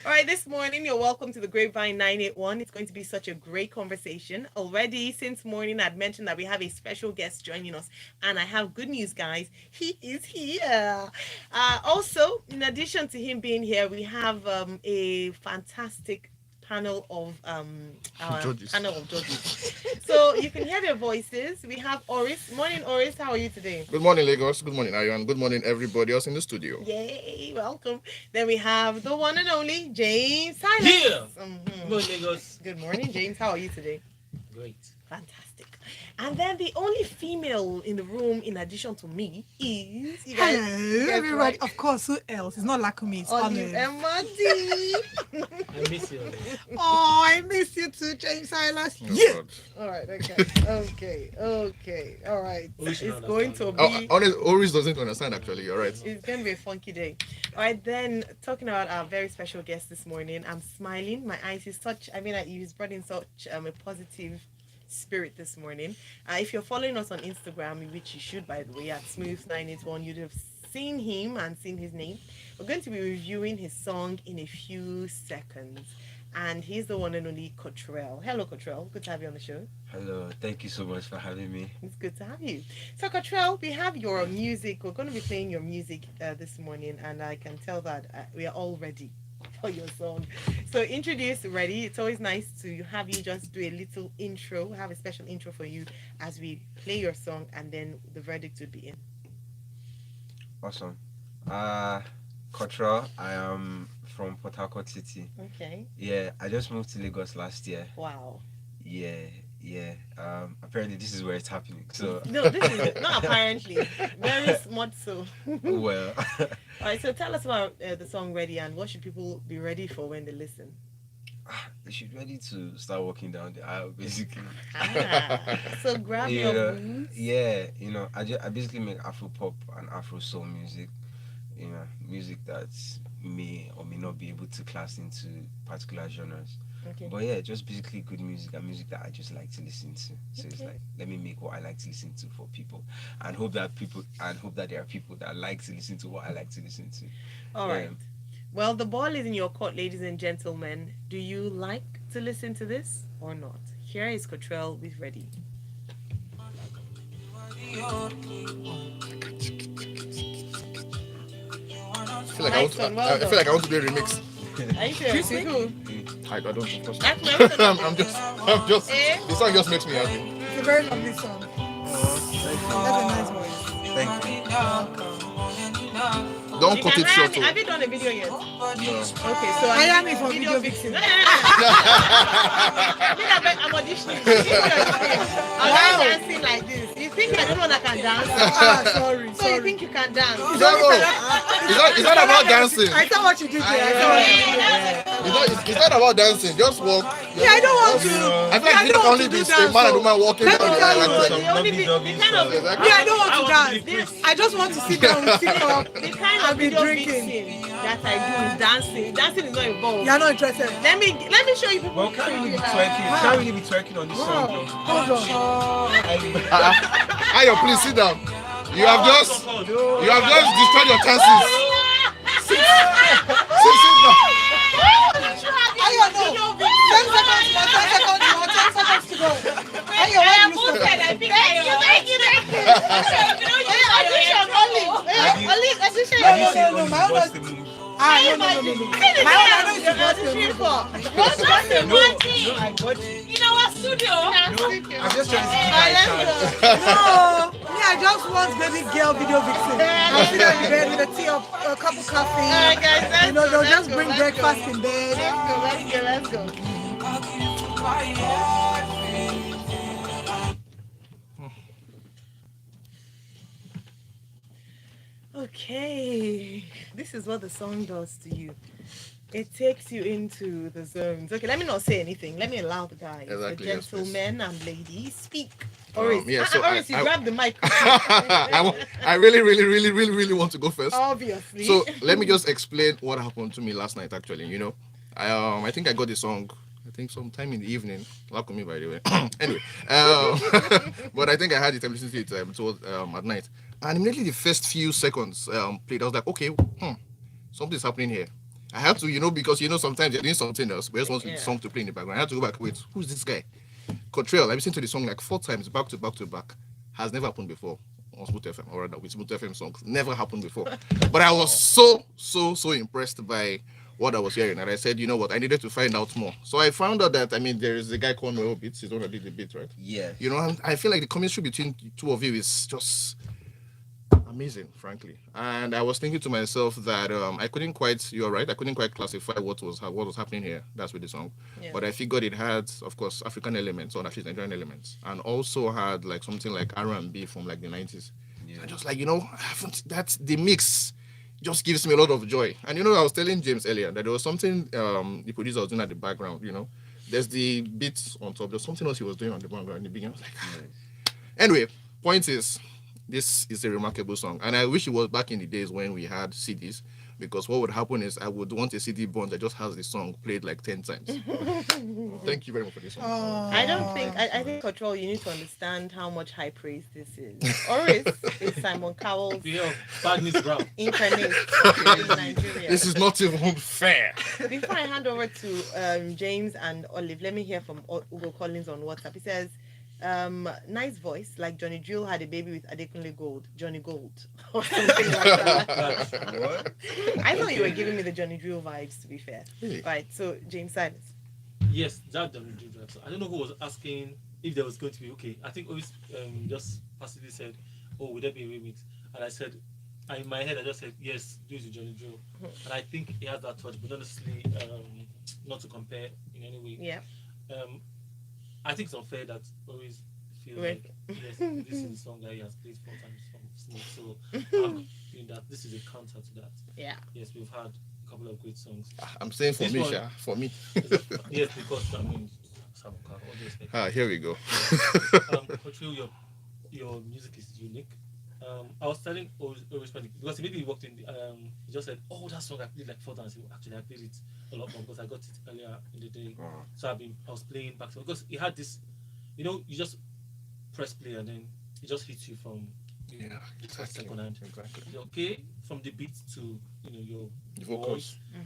All right, this morning you're welcome to the Grapevine 981. It's going to be such a great conversation. Already since morning, I'd mentioned that we have a special guest joining us, and I have good news, guys. He is here. Also, in addition to him being here, we have a fantastic panel of our Judges. panel of judges. So you can hear their voices. We have Oris. Morning, Oris. How are you today? Good morning, Lagos. Good morning, Ariane. Good morning, everybody else in the studio. Yay, welcome. Then we have the one and only James Here. Silas. Go Lagos. Good morning, James. How are you today? Great. Fantastic. And then the only female in the room, in addition to me, is Hello, everybody. Right? Of course, who else? It's not Lakumi, it's Olive Olive. Emadi. I miss you. Oh, I miss you too, James Silas. Oh, Yeah. God. All right, okay. All right. We should It's going to understand. be. Honest, Oris doesn't understand actually. You're right. It's going to be a funky day. All right, then, talking about our very special guest this morning, I'm smiling. My eyes is such, I mean, he's brought in such a positive spirit this morning. If you're following us on Instagram, which you should, by the way, at Smooth981, you'd have seen him and seen his name. We're going to be reviewing his song in a few seconds. And he's the one and only Kotrell. Hello, Kotrell. Good to have you on the show. Hello, thank you so much for having me. It's good to have you. So, Kotrell, we have your music. We're going to be playing your music this morning, and I can tell that we are all ready for your song. So, introduce ready. It's always nice to have you just do a little intro. We have a special intro for you as we play your song, and then the verdict would be in. Awesome. Kotrell, I am from Port Harcourt City. Okay. Yeah, I just moved to Lagos last year. Wow. Yeah. Apparently this is where it's happening. So No, this is not apparently. Very much so. well, All right. So, tell us about the song "Ready" and what should people be ready for when they listen. you should ready to start walking down the aisle, basically. So grab You your know, boots. yeah, I basically make Afro pop and Afro soul music. Music that may or may not be able to class into particular genres. Okay. But yeah, just basically good music and music that I just like to listen to. So it's Okay. like, let me make what I like to listen to for people, and hope that there are people that like to listen to what I like to listen to. All Yeah. right. Well, the ball is in your court, ladies and gentlemen. Do you like to listen to this or not? Here is Kotrell with Ready. Nice one, well I feel like I want to do a remix. Are you sure? Seriously? Cool. I don't. Of course. That's my reason. I'm just. Eh? The song just makes me happy. It's a very lovely song. That's a nice voice. Thank you. Don't You cut can it hire short. me. Have you done a video yet? Okay, so Hire me for video vixen. I'm auditioning. I'm not dancing like this. You think I don't know that I can dance? Ah, sorry. So you think you can dance? No, it's not about dancing. I saw what you did there. I saw what you did there. It's not about dancing. Just walk. Yeah, I don't want to. I feel like I it don't can want only to be do a dance, man and so- woman walking Let down me the tell aisle. you. Like The only the kind of Exactly. Yeah, I don't want to dance. this I just want to sit down with TikTok. the kind I've of been video drinking. mixing that I do is dancing. Dancing is not involved. You're not interested. Let me show you people. Well, can't really be twerking. Can't really be twerking on this Wow. song. Hold on. Ayo, please sit down. You have just destroyed your chances. Sit down. Ayo, no. 10 seconds more, 10 seconds more, 10 seconds to go. Ayo, why do you stop? Thank you. Audition, Olive, audition. No, my own What's was- the move? Ah, no. My own, I know it's supposed to be. What's the No, I got you. in our studio? I'm just trying to give my chance. No, me, I just want baby girl video vixen. I'll sit down in bed with a tea or a cup of coffee. Alright, guys, let's You know, go, they'll let's just go, bring let's breakfast go. in bed. Let's go. Okay, this is what the song does to you. It takes you into the zones. Okay, let me not say anything. Let me allow the guys, Exactly, the yes, please. gentlemen and ladies, speak. Oris, yeah, so Oris, you I- grab the mic. I really want to go first. Obviously. So let me just explain what happened to me last night. Actually, I think I got the song. I think sometime in the evening. Luck on me, by the way. Anyway, but I think I had it. I listened to it at night, and immediately the first few seconds played. I was like, okay, something's happening here. I had to, because sometimes you're doing something else, but just want the Yeah. song to play in the background. I had to go back. Wait, who's this guy? Kotrell. I listened to the song like 4 times, back to back to back. Has never happened before on Smooth FM, or rather with Smooth FM songs. Never happened before. But I was so impressed by what I was hearing, and I said, you know what, I needed to find out more. So I found out that there is a guy called Noel Beats. He's the one that did the beat, right? Yes. And I feel like the chemistry between the two of you is just amazing, frankly. And I was thinking to myself that I couldn't quite. You're right. I couldn't quite classify what was happening here. That's with the song. Yeah. But I figured it had, of course, African elements or at least Nigerian elements, and also had like something like R&B from like the 90s. Yeah. I just like I haven't. That's the mix. Just gives me a lot of joy. And I was telling James earlier that there was something the producer was doing at the background. There's the beats on top. There's something else he was doing on the background in the beginning. I was like, anyway, point is, this is a remarkable song, and I wish it was back in the days when we had CDs, because what would happen is I would want a CD bond that just has the song played like 10 times. Thank you very much for this song. I don't think I think Control, you need to understand how much high praise this is. Oris is Simon Cowell's We have badness ground. incarnate in Nigeria. This is not even fair. Before I hand over to James and Olive, let me hear from Ugo Collins on WhatsApp. He says, nice voice, like Johnny Drill had a baby with Adekunle Gold, Johnny Gold, or something like that. What? I thought you were giving me the Johnny Drill vibes, to be fair. Really? Right, so James Silas. Yes, that Johnny Drill drive. So I don't know who was asking if there was going to be okay. I think always just passively said, "Oh, would there be a remix?" And I said, in my head, I just said, "Yes, do it with Johnny Drill." And I think he has that touch, but honestly, not to compare in any way. Yeah. I think it's unfair that always feel Right. like yes, this is the song that he has played 4 times from Smith. So I'm feeling that this is a counter to that. Yeah. Yes, we've had a couple of great songs. I'm saying for This me, one- Sha, for me. Yes, because I mean, Samuka, all due respect. Here we go. Kotrell, your music is unique. I was telling always because maybe he walked in. He just said, "Oh, that song I played like 4 times." Actually, I played it a lot more because I got it earlier in the day. Wow. So I was playing back to because he had this. You just press play and then it just hits you from Yeah, the first exactly. second hand. Exactly. Okay, from the beat to your The voice, vocals. your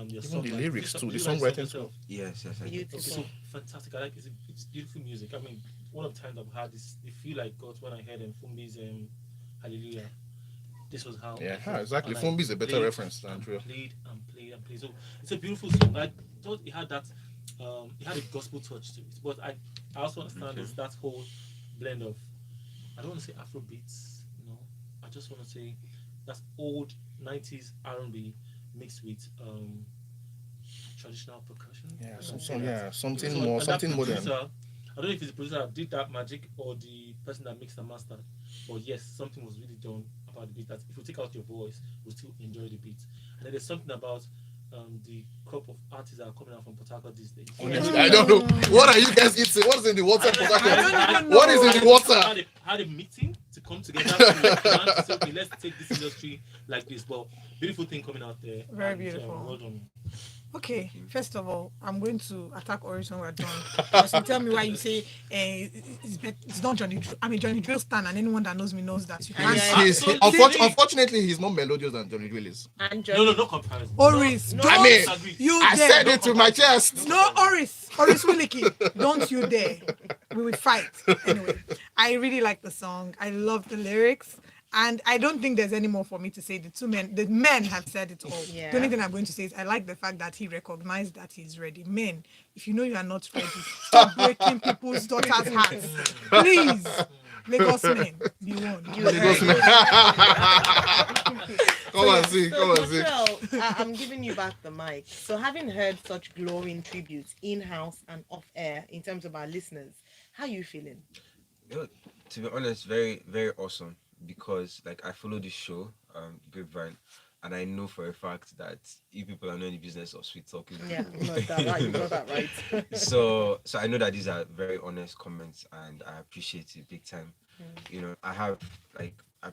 Even song, the like, lyrics you too, the like song songwriting yourself. Yes, I do. Beautiful. It's so fantastic. I like it's beautiful music. I mean, one of the times I've had this, they feel like God when I heard Fumbi's Hallelujah. This was how. Yeah, I felt. exactly. And I Fumbi is a better played reference than and Drill. played and played and played. So it's a beautiful song. I thought it had that. It had a gospel touch to it, but I also understand it's that whole blend of. I don't want to say Afro beats. I just want to say that's old '90s R&B mixed with traditional percussion. Yeah, Something something, like that. something So, more, and that something modern. producer, I don't know if it's the producer that did that magic or the person that mixed and mastered, but yes, something was really done about the beat that if you take out your voice, we'll still enjoy the beat. And then there's something about the crop of artists that are coming out from Port Harcourt these days. Honestly, I don't know. What are you guys eating? What is in the water? I don't What is in the water? Had a meeting to come together to plan to say, okay, let's take this industry like this. But beautiful thing coming out there. Very and, beautiful. Well done. Okay, first of all, I'm going to attack Oris when we're done. Because you tell me why you say it's not Johnny Drill. I'm a Johnny Drill stan, and anyone that knows me knows that. You can't. Yeah. Unfortunately, he's more melodious than Johnny Drill is. And No comparison. Oris, No, don't I mean, disagree. you I dare. said it to my chest. No, Oris Wiliki, don't you dare. We would fight. Anyway, I really like the song. I love the lyrics. And I don't think there's any more for me to say. The men have said it all. Yeah. The only thing I'm going to say is I like the fact that he recognized that he's ready. Men, if you know you are not ready, stop breaking people's daughters' hearts. Please, Lagos men, be warned. Lagos men. Come and see. Come and see. Kotrell, I'm giving you back the mic. So, having heard such glowing tributes in-house and off-air in terms of our listeners, how are you feeling? To be honest, very, very awesome because like I follow this show, Grapevine, and I know for a fact that you people are not in the business of sweet talking. Yeah, you got that right. You got that right. So I know that these are very honest comments and I appreciate it big time. I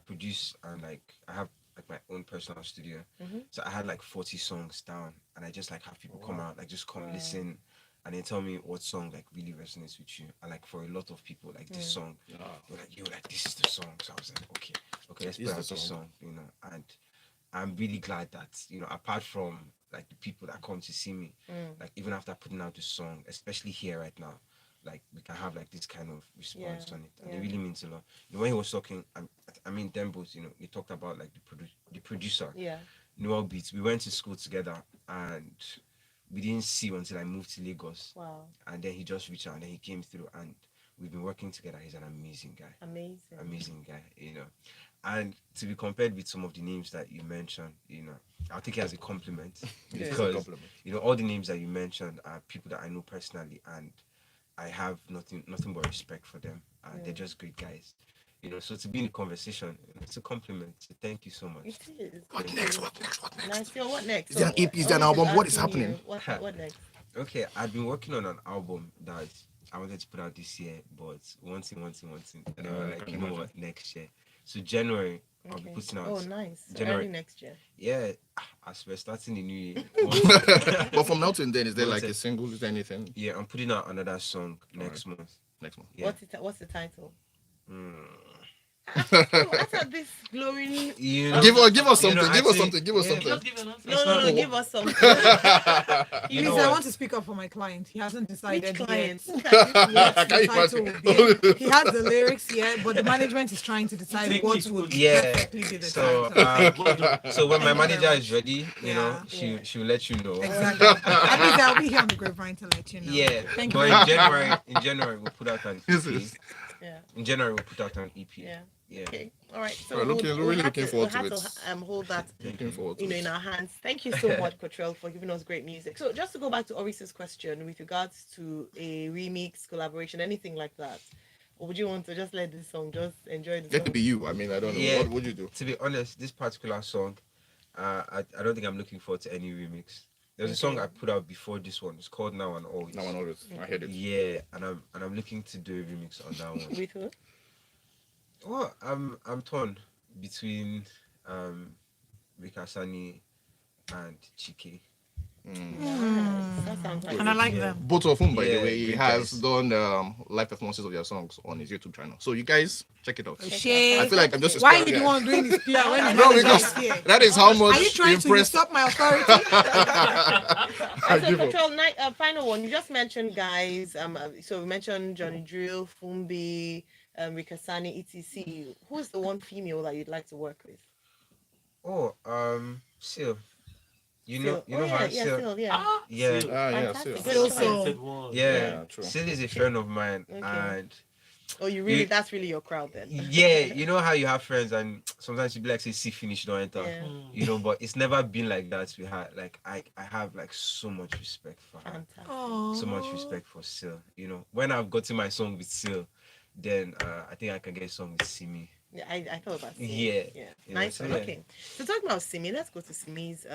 produce and like I have like my own personal studio. So I had like 40 songs down and I just like have people come out, like just come listen and then tell me what song like really resonates with you. And like for a lot of people, like this song, they're like, yo, like this is the song. So I was like, okay, let's This play is out the this song. song, and I'm really glad that, apart from like the people that come to see me, like even after putting out the song, especially here right now, like we can have like this kind of response Yeah, on it, and yeah. it really means a lot. When he was talking, I mean, Dembos, he talked about like the producer, Yeah. Noel Beats. We went to school together, and we didn't see him until I moved to Lagos, Wow. and then he just reached out, and then he came through, and we've been working together. He's an amazing guy, Amazing. amazing guy. And to be compared with some of the names that you mentioned, I'll take it as a compliment Good. It's a because compliment. all the names that you mentioned are people that I know personally, and I have nothing but respect for them. They're just great guys. So to be in a conversation, it's a compliment. So thank you so much. It is. What It next? is. What next? What next? Nice. So what next? Is there an EP? Is there an Always album? What is asking you, happening? What next? Okay, I've been working on an album that I wanted to put out this year, but one thing. And they were like, you know what, next year. So January, I'll be putting out. Oh, nice. So January. early next year. Yeah, as we're starting the new year. But from now to then, is there What like is a it? single? Is there anything Yeah, I'm putting out another song next month. next month? Yeah. What's the title? Mm. After this glory. Give us something. Give us actually, something. Give us yeah, something. Just give an answer. No, give us something. You Please, know I what? want to speak up for my client. He hasn't Which decided client? yet. Can you The title imagine? will be. He has the lyrics yet, but the management is trying to decide Take what it, would Yeah. perfectly be the So, title. so when my Thank you very manager much. is ready, Yeah. she'll let you know. Exactly. At least I'll be here on the grapevine to let you know. Yeah, Thank you but very in much. January we'll put out an This EP. is- Yeah. In January we'll put out an EP. Yeah. Yeah. Okay. All right. So We're really have looking forward to we'll it. have to hold that Looking forward to in it. our hands. Thank you so much, Kotrell, for giving us great music. So just to go back to Oris's question with regards to a remix, collaboration, anything like that, or would you want to just let this song, just enjoy the Let it song? be you. I mean, I don't know. Yeah. What would you do? To be honest, this particular song, I don't think I'm looking forward to any remix. There's a song Okay. I put out before this one. It's called Now and Always. Now and always. I heard it. Yeah, and I'm looking to do a remix on that one. With who? Oh, I'm torn between Rikasani and Chike. Nice. That sounds like And I like Yeah. them. Both of whom, by the Yeah, way, he great has guys. done live performances of their songs on his YouTube channel. So you guys check it out. Shit. I feel like I'm just Why are you inspired. the one doing this PR when the No, manager because is here? that is how much Are you trying to impressed usurp my authority? I So give up. Kotrell, final one. You just mentioned guys. So we mentioned Johnny Drill, Fumbi, Rikasani, etc. Who's the one female that you'd like to work with? Oh, Sil. You know Sil. her, yeah, Sil. Sil, yeah. Yeah. Sil. Ah, yeah, Fantastic. so. Good Sil, choice. Sil. Said one. Yeah, true. Sil is a friend of mine, Okay. and Oh, you really? You- That's really your crowd then. yeah, you know how you have friends, and sometimes you be like, say, see, finish, don't enter. Yeah. But it's never been like that. We had like I have like so much respect for her, Fantastic. so much respect for Sil. When I've gotten my song with Sil, then I think I can get a song with Simi. Yeah, I thought about Simi. Yeah. Yeah. Yeah, Nice so one. yeah. Okay. So talking about Simi, let's go to Simi's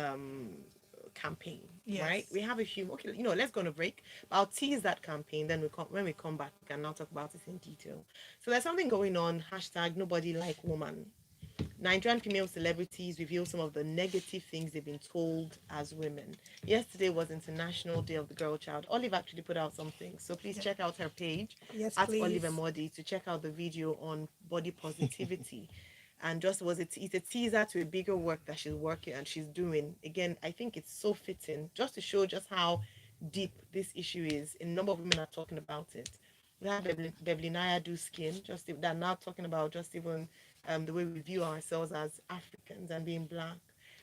campaign. Yes. Right? We have a few. Okay, let's go on a break. I'll tease that campaign. Then when we come back, we can now talk about it in detail. So there's something going on. # nobody like woman. Nigerian female celebrities reveal some of the negative things they've been told as women. Yesterday was International Day of the Girl Child. Olive actually put out something. So please check out her page Yes, at please. Olive Modi to check out the video on body positivity. And just it's a teaser to a bigger work that she's working and she's doing. Again, I think it's so fitting just to show just how deep this issue is. A number of women are talking about it. We have Beverly Naya do skin, just they're now talking about just even the way we view ourselves as Africans and being black.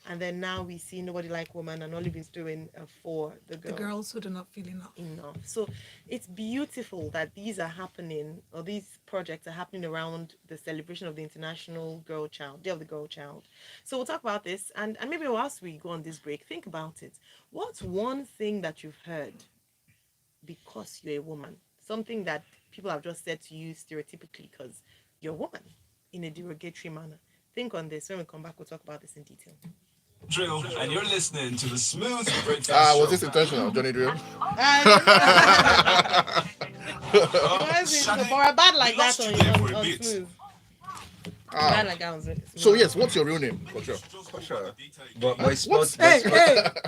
And then now we see Nobody Like Woman and Olive is doing for the The girl. girls who do not feel enough. So it's beautiful that these are happening, or these projects are happening around the celebration of the International Girl Child, Day of the Girl Child. So we'll talk about this, and maybe whilst we go on this break, think about it. What's one thing that you've heard because you're a woman? Something that people have just said to you stereotypically because you're a woman in a derogatory manner. Think on this. When we come back, we'll talk about this in detail. Drill, and you're listening to the Smooth Breakfast Was Show. this intentional, Johnny Drill? But we're bad like that lost you there for a on bit. Smooth. Ah. Bad like that on Smooth. So yes, what's your real name, Kotrell? Sure. But it's spelled. Hey,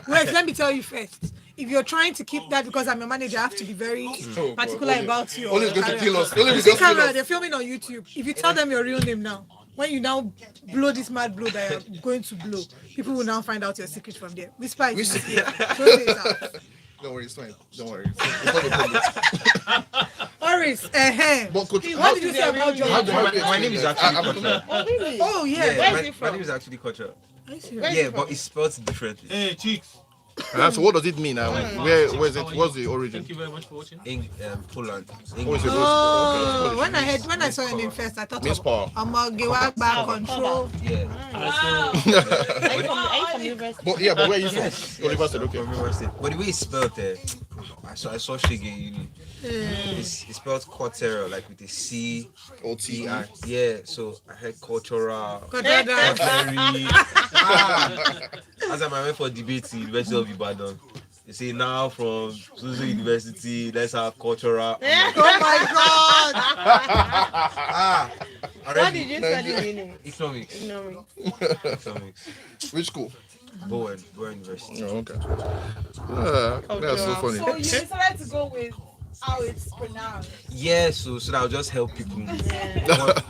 wait, let me tell you first. If you're trying to keep that because I'm a manager, I have to be very particular about you. Only is going to kill us. Only is See going to kill camera, us. they're filming on YouTube. If you tell them your real name now, when you now blow this mad blow that you're going to blow, people will now find out your secret from there. Whisper it in his ear. Don't say it out. Don't worry, it's fine. Don't worry. It's not a problem. Oris, But could, what did you say about your how do I My name is actually Kotrell. Oh, really? Oh, yeah. Yeah, Where is my, it my from? name is actually Kotrell. Are you serious? Where is Yeah, it but from? it's spelled differently. Hey, chicks. so what does it mean now? Where is it? What's the origin? Thank you very much for watching. In Poland. Oh, it's a English. rose. Oh, Okay. when I saw your name first, I thought Miss of Paul. Amagewa back control. Yeah. Are you from university? But yeah, but where are you from? Oliver said okay. From University. But the way it's spelled there, I saw Shige in uni. It's spelled Kotrell, like with a C O T T I. Yeah, so I heard cultural. Kotrell. Very. As I went for debate in University of Ibadan, they say now from Suzu University, let's have cultural. I'm like, Oh my God! What already. did you study in? Economics. No. Economics. Which school? Bowen University. Oh, okay. That's so funny. So you decided to go with how it's pronounced. Yeah, so that I'll just help people.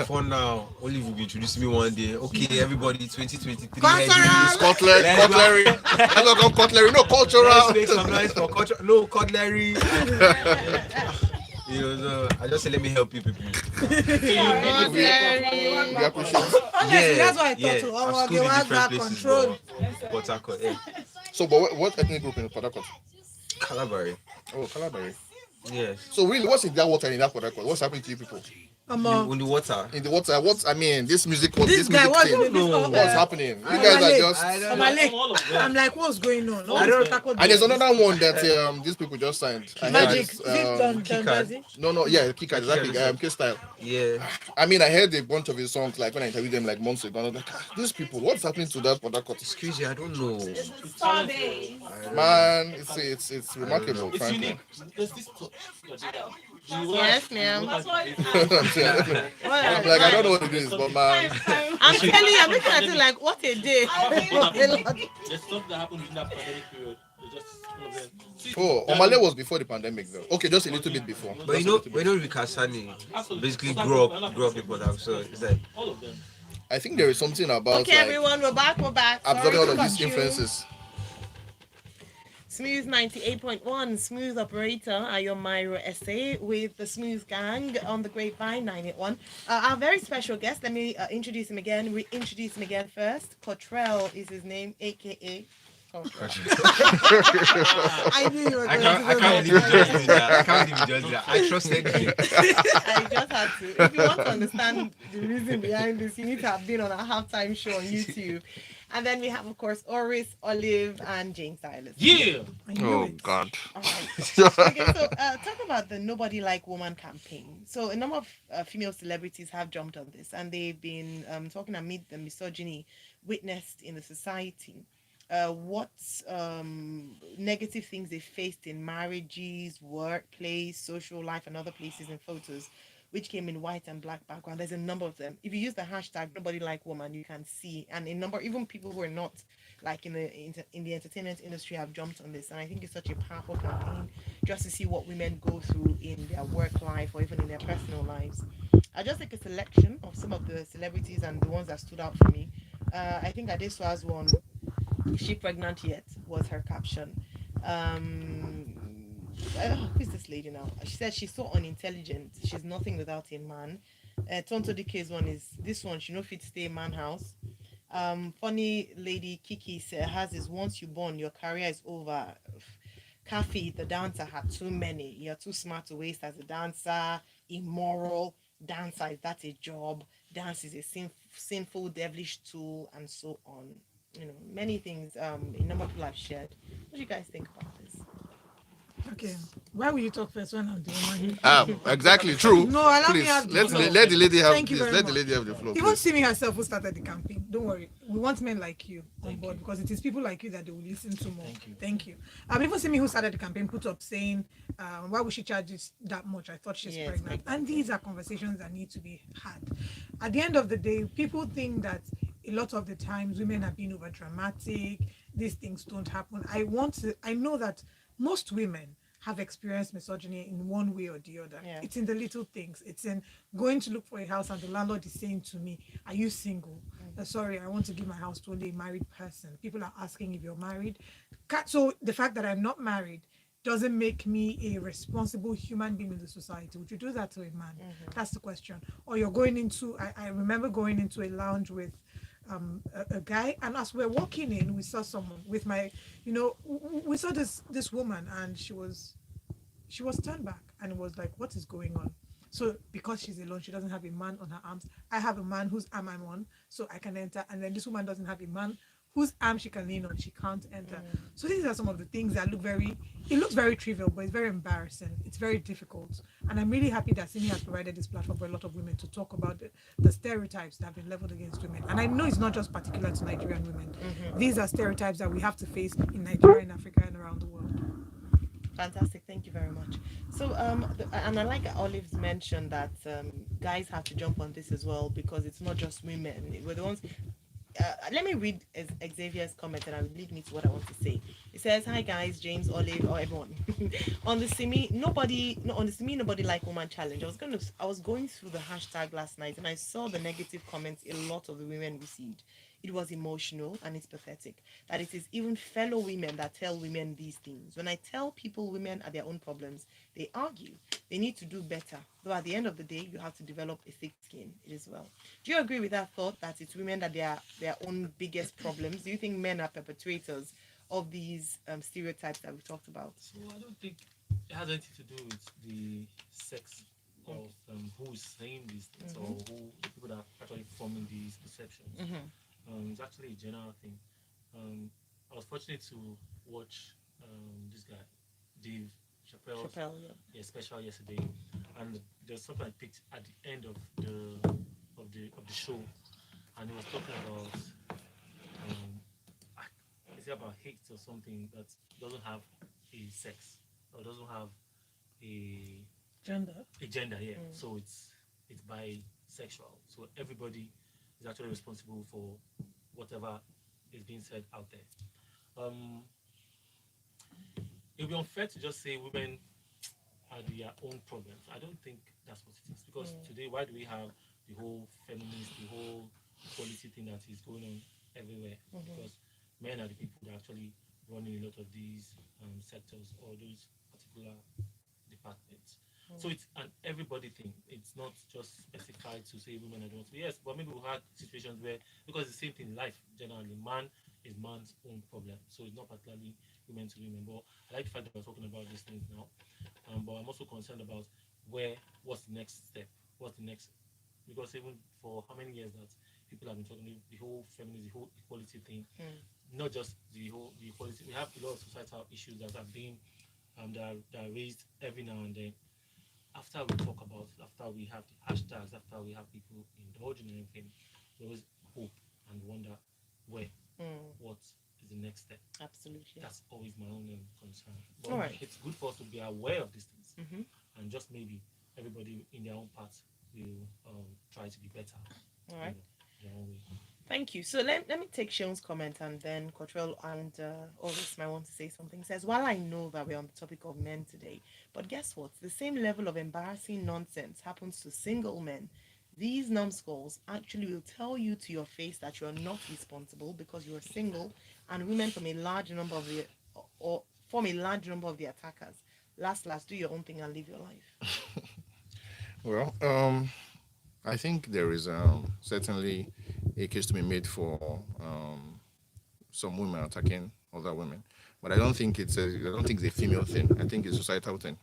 For now, Olive will be introducing me one day. Okay, everybody, 2023. Cultural. Cutlery. Let's not come cutlery. No, Let's cultural. make some noise for culture. No, cutlery. So I just say, let me help you people. We appreciate. Honestly, that's what I thought yeah. too. I've schooled in Amagewa different back places, control. but Port Harcourt, yeah. So, but what ethnic group in Port Harcourt? Calabari. Oh, Calabari. Yes. So really, what's in that water in that Port Harcourt? What's happening to you people? On the water. In the water, I mean, this music, This guy, music what's thing. going What's happening? You guys are just. All of them. I'm like, what's going on? I don't- And there's another one that these people just signed. I heard Magic. it's, Is it Don Kika. Jazzy? no, yeah, Kika, exactly. K-Style. Yeah. I mean, I heard a bunch of his songs like when I interviewed them like months ago. And I was like, these people, what's happening to that Port Harcourt? It's crazy. I don't know. Man, it's remarkable, It's frankly. unique. There's this. Yes, ma'am. I'm like, I don't know what it is, but man, I'm telling you, I'm looking at it like, what a day. What a lot. There's stuff that happened in that pandemic period. It's just all of them. See, oh, Omale was before the pandemic though. Okay, just a little bit before. But you know, Rick Hassani basically grew up in Port Harcourt, so it's like all of them. I think there is something about Okay, like everyone, we're back. absorbing Sorry all to of cut these you. influences. Smooth 98.1, Smooth Operator, your Myro essay with the Smooth Gang on the Grapevine 981. Our very special guest, let me reintroduce him again first. Kotrell is his name, aka Kotrell. I knew you were I going to can't go believe you there. just did that. I can't believe you just did that. I trusted you. I just had to. If you want to understand the reason behind this, you need to have been on our halftime show on YouTube. And then we have, of course, Oris, Olive, and James Silas. Yeah. I knew Oh it. God. All right. Okay, so talk about the Nobody Like Woman campaign. So a number of female celebrities have jumped on this, and they've been talking amid the misogyny witnessed in the society. What negative things they faced in marriages, workplace, social life, and other places in photos, which came in white and black background. There's a number of them. If you use the hashtag Nobody Like Woman, you can see, and a number, even people who are not like in the entertainment industry have jumped on this. And I think it's such a powerful campaign just to see what women go through in their work life or even in their personal lives. I just take a selection of some of the celebrities and the ones that stood out for me. I think Adeswa's one, "Is she pregnant yet?" was her caption. Who's this lady now? She said she's so unintelligent. She's nothing without a man. Tonto DK's one is this one. She no fit stay man house. Funny lady Kiki has is once you born, your career is over. Kathy, the dancer, had too many. You're too smart to waste as a dancer. Immoral. Dancer, is that a job? Dance is a sinful, devilish tool, and so on. You know, many things. A number of people have shared. What do you guys think about this? Okay. Why will you talk first when I'm the one? Exactly true. No, allow me Please have the let floor. let the lady have Thank you this. very Let the much. lady have the floor. You won't Please. see me herself who started the campaign. Don't worry. We want men like you on board because it is people like you that they will listen to more. Thank you. Even Simi who started the campaign put up saying, why would she charge this that much? I thought she's Yes, pregnant. exactly. And these are conversations that need to be had. At the end of the day, people think that a lot of the times women are being over dramatic. These things don't happen. I know that most women have experienced misogyny in one way or the other. Yeah. It's in the little things. It's in going to look for a house and the landlord is saying to me, "Are you single? Sorry, I want to give my house to only a married person." People are asking if you're married. So the fact that I'm not married doesn't make me a responsible human being in the society. Would you do that to a man? That's the question. Or you're going into, I remember going into a lounge with a guy, and as we're walking in, we saw someone with my, we saw this woman, and she was turned back, and it was like, what is going on? So because she's alone, she doesn't have a man on her arms. I have a man whose arm I'm on, so I can enter. And then this woman doesn't have a man whose arm she can lean on. She can't enter. So these are some of the things that it looks very trivial, but it's very embarrassing. It's very difficult. And I'm really happy that Simi has provided this platform for a lot of women to talk about the stereotypes that have been leveled against women. And I know it's not just particular to Nigerian women. These are stereotypes that we have to face in Nigeria, in Africa, and around the world. Fantastic, thank you very much. So, and I like Olive's mention that guys have to jump on this as well because it's not just women. We're the ones. Let me read Xavier's comment and I'll lead me to what I want to say. It says, "Hi guys, James, Olive, or everyone. On the Simi, nobody like woman challenge. I was going through the hashtag last night and I saw the negative comments a lot of the women received. It was emotional and it's pathetic that it is even fellow women that tell women these things. When I tell people women are their own problems, they argue. They need to do better. Though at the end of the day, you have to develop a thick skin. It is well. Do you agree with that thought that it's women that they are their own biggest problems? Do you think men are perpetrators of these stereotypes that we talked about? So I don't think it has anything to do with the sex of who is saying these things or who the people that are actually forming these perceptions. It's actually a general thing. I was fortunate to watch this guy, Dave Chappelle's Chappelle, yeah. special yesterday, and there's something I picked at the end of the show, and he was talking about is it about hate or something that doesn't have a sex or doesn't have a gender, yeah. So it's bisexual. So everybody is actually responsible for whatever is being said out there. It would be unfair to just say women are their own problems. I don't think that's what it is. Because today, why do we have the whole feminist, the whole equality thing that is going on everywhere? Because men are the people that are actually running a lot of these sectors or those particular departments. So it's an everybody thing. It's not just specified to say women are the ones. Yes, but maybe we had situations where, because it's the same thing in life generally, man is man's own problem. So it's not particularly women to women. But I like the fact that we're talking about these things now. But I'm also concerned about what's the next step? What's the next? Because even for how many years that people have been talking the whole feminism, the whole equality thing, not just the equality. We have a lot of societal issues that are being that are raised every now and then. After we talk about, after we have the hashtags, after we have people indulging in anything, we always hope and wonder what is the next step. Absolutely. That's always my own concern. But All right. it's good for us to be aware of these things, and just maybe everybody in their own part will try to be better. All right. Their own way. Thank you. So let me take Sean's comment and then Kotrell and Oris might want to say something. He says, while I know that we're on the topic of men today, but guess what? The same level of embarrassing nonsense happens to single men. These numbskulls actually will tell you to your face that you're not responsible because you're single, and women from a large number of the or form a large number of the attackers. Last, do your own thing and live your life. Well, I think there is certainly a case to be made for some women attacking other women, but I don't think it's a female thing. I think it's a societal thing.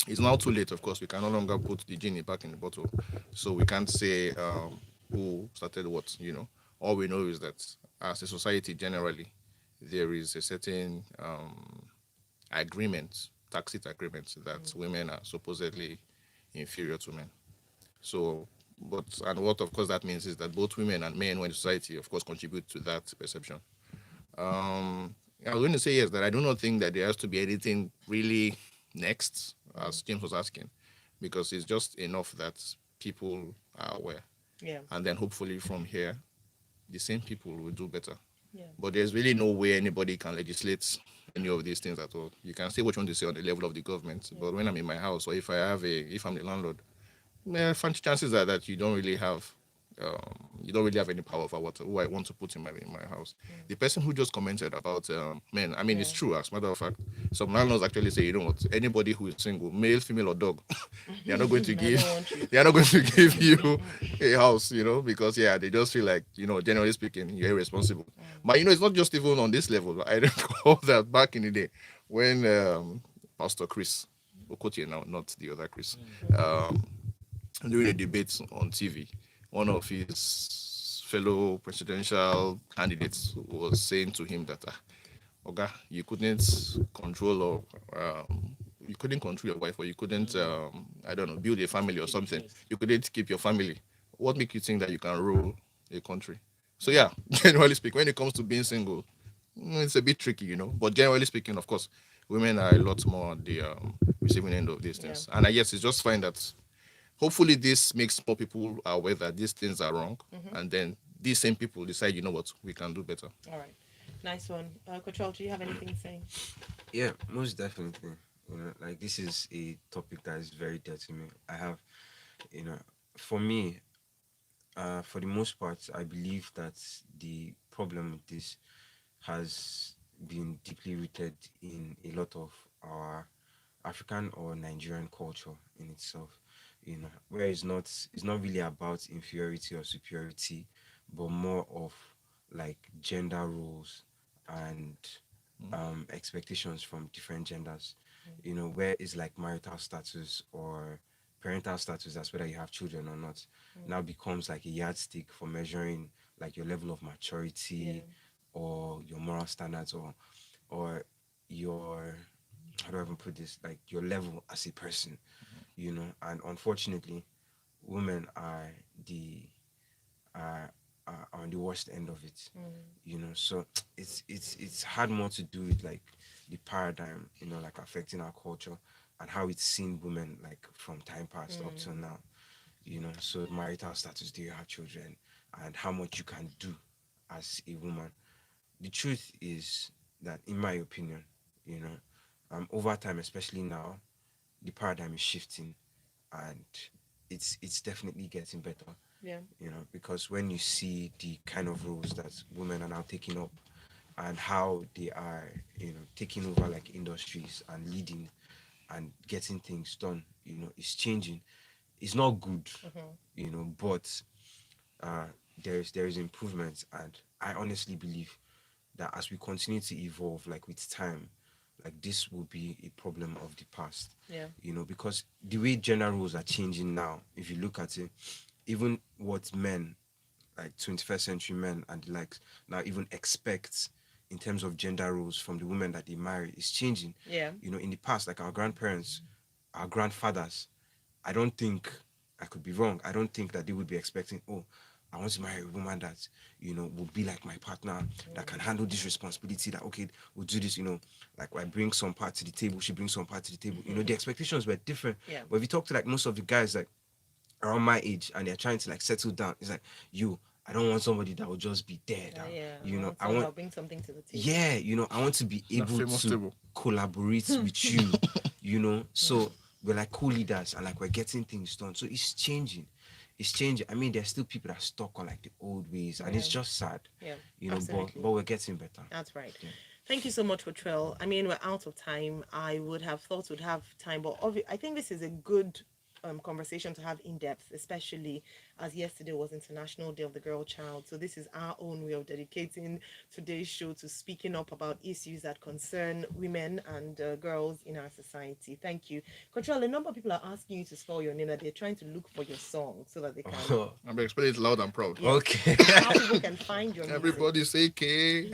It's now too late. Of course, we can no longer put the genie back in the bottle, so we can't say who started what. All we know is that as a society generally, there is a certain agreement, tacit agreement, that women are supposedly inferior to men. So, and what of course that means is that both women and men in society, of course, contribute to that perception. I was going to say yes, that I do not think that there has to be anything really next, as James was asking, because it's just enough that people are aware. Yeah. And then hopefully from here, the same people will do better. Yeah. But there's really no way anybody can legislate any of these things at all. You can say what you want to say on the level of the government, but when I'm in my house or if I'm the landlord, chances are that you don't really have any power over what who I want to put in my house. The person who just commented about men, I mean, it's Yeah. true. As a matter of fact, some landlords actually say, you know what, anybody who is single, male, female, or dog, they are not going to I give don't want you. they are not going to give you a house, because they just feel like, generally speaking, you're irresponsible. But it's not just even on this level. I recall that back in the day when Pastor Chris Okotie, now not the other Chris, um, during a debate on TV, one of his fellow presidential candidates was saying to him that, Oga, you couldn't control your wife, or you couldn't, I don't know, build a family or something. Yes. You couldn't keep your family. What makes you think that you can rule a country? So yeah, generally speaking, when it comes to being single, it's a bit tricky, But generally speaking, of course, women are a lot more on the receiving end of these Yeah. things. And I guess it's just fine that hopefully this makes more people aware that these things are wrong, and then these same people decide, you know what, we can do better. All right. Nice one. Kotrell, do you have anything to say? Yeah, most definitely. Like this is a topic that is very dear to me. I have, you know, for me, for the most part, I believe that the problem with this has been deeply rooted in a lot of our African or Nigerian culture in itself. Where it's not really about inferiority or superiority, but more of like gender roles and expectations from different genders. Where is like marital status or parental status, that's whether you have children or not, now becomes like a yardstick for measuring like your level of maturity or your moral standards or your, how do I even put this, like your level as a person. And unfortunately women the are on the worst end of it. So it's had more to do with like the paradigm, like affecting our culture and how it's seen women like from time past up till now. So marital status, do you have children, and how much you can do as a woman. The truth is that, in my opinion, over time, especially now, the paradigm is shifting, and it's definitely getting better. Yeah. Because when you see the kind of roles that women are now taking up and how they are, taking over like industries and leading and getting things done, it's changing. It's not good, but uh, there is improvement, and I honestly believe that as we continue to evolve, like with time, like this will be a problem of the past. Yeah. Because the way gender roles are changing now, if you look at it, even what men, like 21st century men and the likes, now even expect in terms of gender roles from the women that they marry is changing. Yeah. In the past, like our grandparents, our grandfathers, I don't think, I could be wrong, I don't think that they would be expecting, oh, I want to marry a woman that, will be like my partner, that can handle this responsibility, that, okay, we'll do this, like I bring some part to the table, she brings some part to the table. The expectations were different. Yeah. But if you talk to like most of the guys like around my age and they're trying to like settle down, it's like, I don't want somebody that will just be there. That, I I'll want, bring something to the table. yeah, I want to be Not able famous to table. collaborate with you, So we're like co-leaders and like we're getting things done. So it's changing. It's changing. I mean, there's still people that are stuck on like the old ways, and it's just sad. Yeah. But Absolutely. we're getting better. That's right. Thank you so much, Kotrell. I mean, we're out of time. I would have thought we'd have time, but I think this is a good conversation to have in depth, especially as yesterday was International Day of the Girl Child. So this is our own way of dedicating today's show to speaking up about issues that concern women and girls in our society. Thank you, Kotrell. A number of people are asking you to spell your name, that they're trying to look for your song so that they can. I'm explaining it loud and proud. Yeah. Okay. How people can find your music. Everybody say K.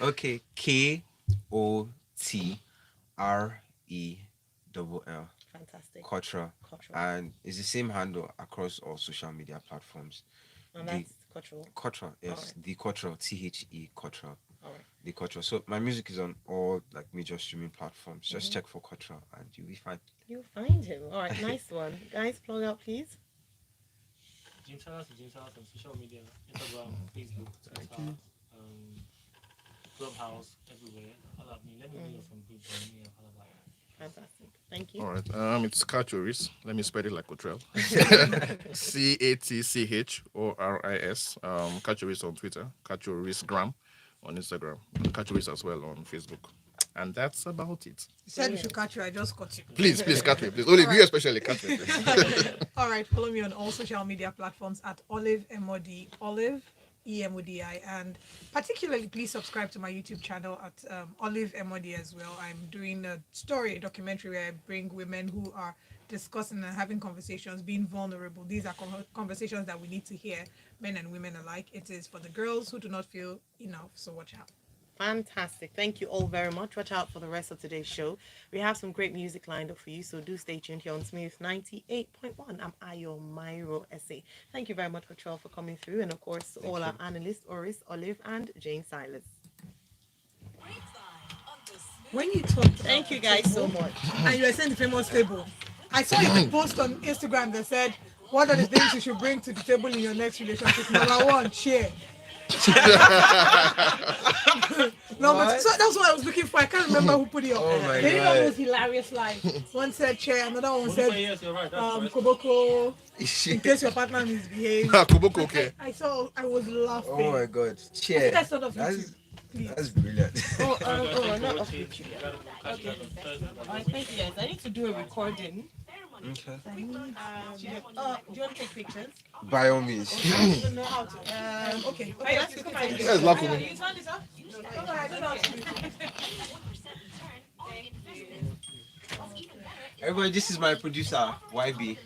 Okay. Kotrell. Fantastic. Kotrell. Kotrell. And it's the same handle across all social media platforms. And The that's Kotrell. Kotrell, yes. Alright. The Kotrell, THE Kotrell. All right. The Kotrell. So my music is on all like major streaming platforms. Just check for Kotrell and you'll be fine. You'll find him. All right. Nice one. Guys, plug out, please. James Salas on social media, Instagram, Facebook, Twitter, Clubhouse, everywhere. Holla at me. Let me know you're from Bridge. Let me holla back. Fantastic. Thank you. All right. It's Katoris. Let me spell it like Kotrell. Catchoris. Katoris on Twitter. Katoris Gram on Instagram. Katoris as well on Facebook. And that's about it. You said you should catch you. I just caught you. Please, catch me, please. Only you especially catch me, please. All right, follow me on all social media platforms at Olive MOD, Olive EMODI, and particularly please subscribe to my YouTube channel at Olive MOD as well. I'm doing a documentary where I bring women who are discussing and having conversations, being vulnerable. These are conversations that we need to hear, men and women alike. It is for the girls who do not feel enough, so watch out. Fantastic. Thank you all very much. Watch out for the rest of today's show. We have some great music lined up for you, so do stay tuned here on Smooth 98.1. I'm Ayo Myro SA. Thank you very much, Kotrell, for coming through, and of course, all our analysts, Oris, Olive, and Jane Silas. When you talk, Thank you guys so much. and you were saying the famous table, I saw a post on Instagram that said, "What are the things you should bring to the table in your next relationship?" Number one, chair. No, but so that's what I was looking for. I can't remember who put it up. Oh my They didn't know God. it was hilarious. Like one said chair, another one Oh, said yes, you're right. That's correct. koboko. In case your partner misbehaves. Koboko, okay. I saw. I was laughing. Oh my God. I think Chair. I saw that That's, YouTube. Please. that's brilliant. Not off YouTube. Okay. Thank you guys. I need to do a recording. Okay. Do you want to take pictures? By all means. I don't know how to. Okay, let's quickly take pictures. Yes, Lakumo. You turn this up? No, I don't know how to do it. Everybody, this is my producer, YB.